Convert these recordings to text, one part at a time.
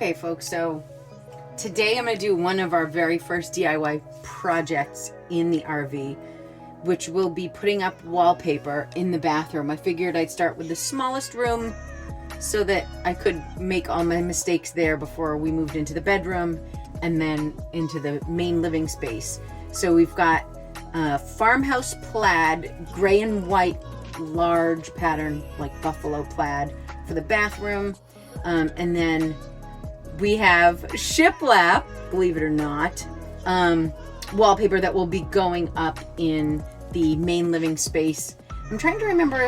Okay folks, so today I'm going to do one of our very first DIY projects in the RV, which will be putting up wallpaper in the bathroom. I figured I'd start with the smallest room so that I could make all my mistakes there before we moved into the bedroom and then into the main living space. So we've got farmhouse plaid, gray and white, large pattern like buffalo plaid for the bathroom, and then we have shiplap, believe it or not, wallpaper that will be going up in the main living space. I'm trying to remember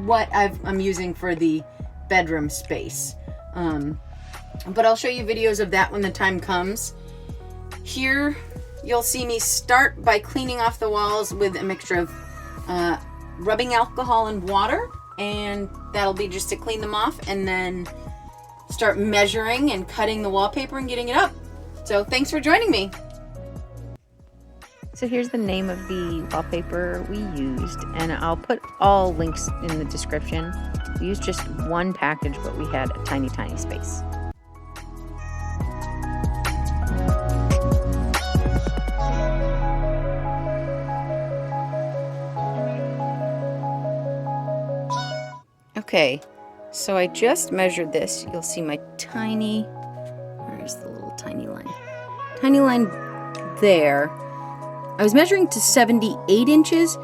what I'm using for the bedroom space, but I'll show you videos of that when the time comes. Here you'll see me start by cleaning off the walls with a mixture of rubbing alcohol and water, and that'll be just to clean them off, and then start measuring and cutting the wallpaper and getting it up. So thanks for joining me. So here's the name of the wallpaper we used, and I'll put all links in the description. We used just one package, but we had a tiny space. Okay, so I just measured this. You'll see my tiny, where's the little tiny line? Tiny line there. I was measuring to 78 inches,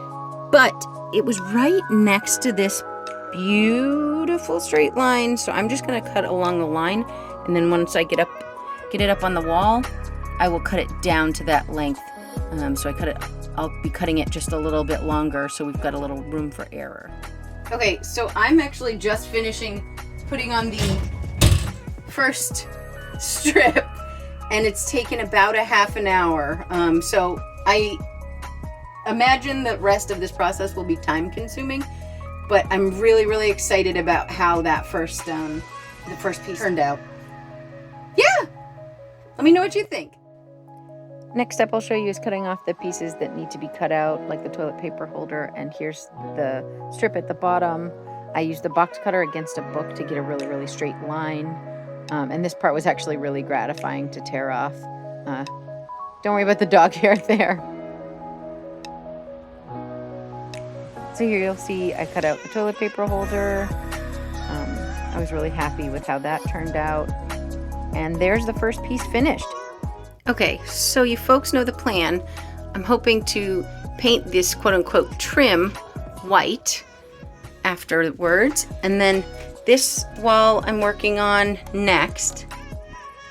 but it was right next to this beautiful straight line. So I'm just gonna cut along the line, and then once I get it up on the wall, I will cut it down to that length. So I'll be cutting it just a little bit longer, so we've got a little room for error. Okay, so I'm actually just finishing putting on the first strip, and it's taken about a half an hour. So I imagine the rest of this process will be time consuming, but I'm really excited about how that the first piece turned out. Yeah, let me know what you think. Next step I'll show you is cutting off the pieces that need to be cut out, like the toilet paper holder, and here's the strip at the bottom. I used the box cutter against a book to get a really straight line, and this part was actually really gratifying to tear off. Don't worry about the dog hair there. So here you'll see I cut out the toilet paper holder. I was really happy with how that turned out, and there's the first piece finished. Okay, so you folks know the plan. I'm hoping to paint this quote-unquote trim white afterwards, and then this wall I'm working on next,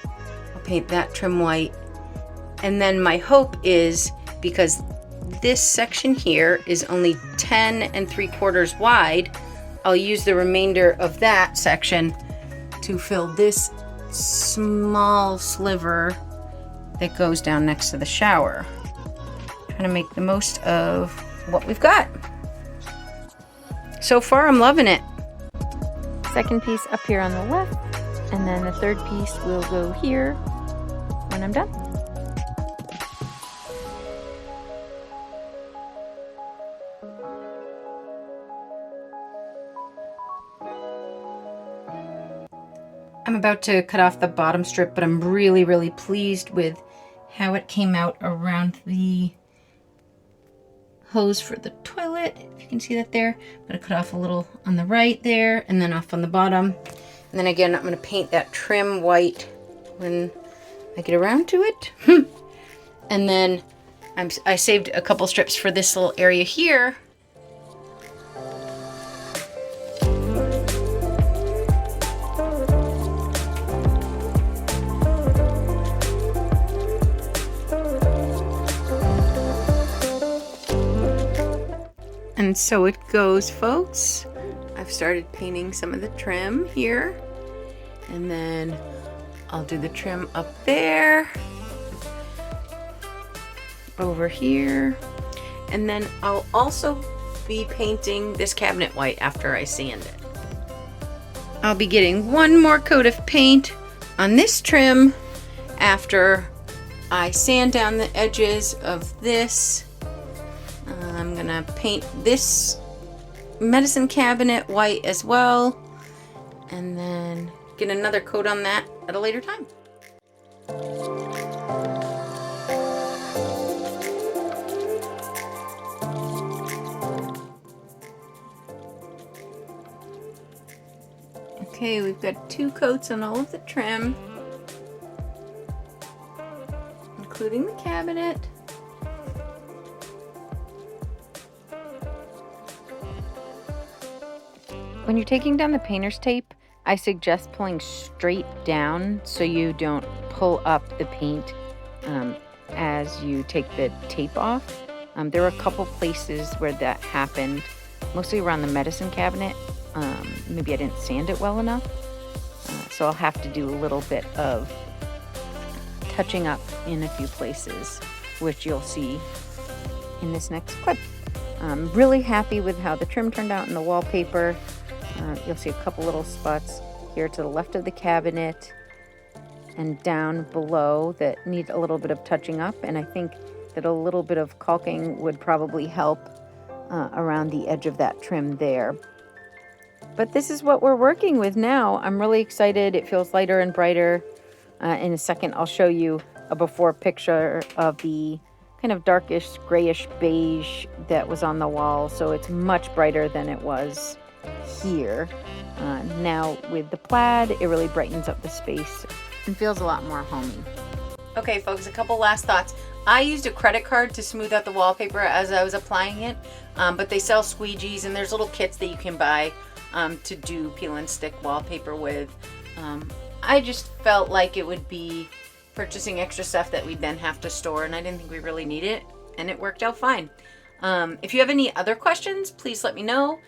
I'll paint that trim white. And then my hope is, because this section here is only 10 3/4 wide, I'll use the remainder of that section to fill this small sliver that goes down next to the shower. Trying to make the most of what we've got. So far, I'm loving it. Second piece up here on the left, and then the third piece will go here when I'm done. I'm about to cut off the bottom strip, but I'm really pleased with how it came out around the hose for the toilet. If you can see that there. I'm going to cut off a little on the right there, and then off on the bottom. And then again, I'm going to paint that trim white when I get around to it. And then I saved a couple strips for this little area here. And so it goes, folks. I've started painting some of the trim here, and then I'll do the trim up there, over here, and then I'll also be painting this cabinet white after I sand it. I'll be getting one more coat of paint on this trim after I sand down the edges of this. I'm gonna paint this medicine cabinet white as well, and then get another coat on that at a later time. Okay, we've got 2 coats on all of the trim, including the cabinet. When you're taking down the painter's tape, I suggest pulling straight down so you don't pull up the paint as you take the tape off. There were a couple places where that happened, mostly around the medicine cabinet. Maybe I didn't sand it well enough. So I'll have to do a little bit of touching up in a few places, which you'll see in this next clip. I'm really happy with how the trim turned out in the wallpaper. You'll see a couple little spots here to the left of the cabinet and down below that need a little bit of touching up, and I think that a little bit of caulking would probably help around the edge of that trim there. But this is what we're working with now. I'm really excited. It feels lighter and brighter. In a second, I'll show you a before picture of the kind of darkish, grayish beige that was on the wall. So it's much brighter than it was here. Now with the plaid, it really brightens up the space and feels a lot more homey. Okay, folks, a couple last thoughts. I used a credit card to smooth out the wallpaper as I was applying it, but they sell squeegees and there's little kits that you can buy to do peel and stick wallpaper with. I just felt like it would be purchasing extra stuff that we'd then have to store, and I didn't think we really need it, and it worked out fine. If you have any other questions, please let me know,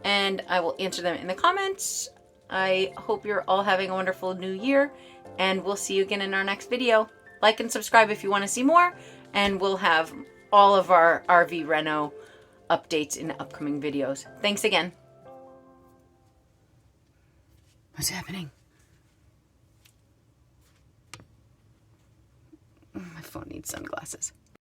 and I will answer them in the comments. I hope you're all having a wonderful new year, and we'll see you again in our next video. Like and subscribe if you want to see more, and we'll have all of our RV reno updates in upcoming videos. Thanks again. What's happening? My phone needs sunglasses.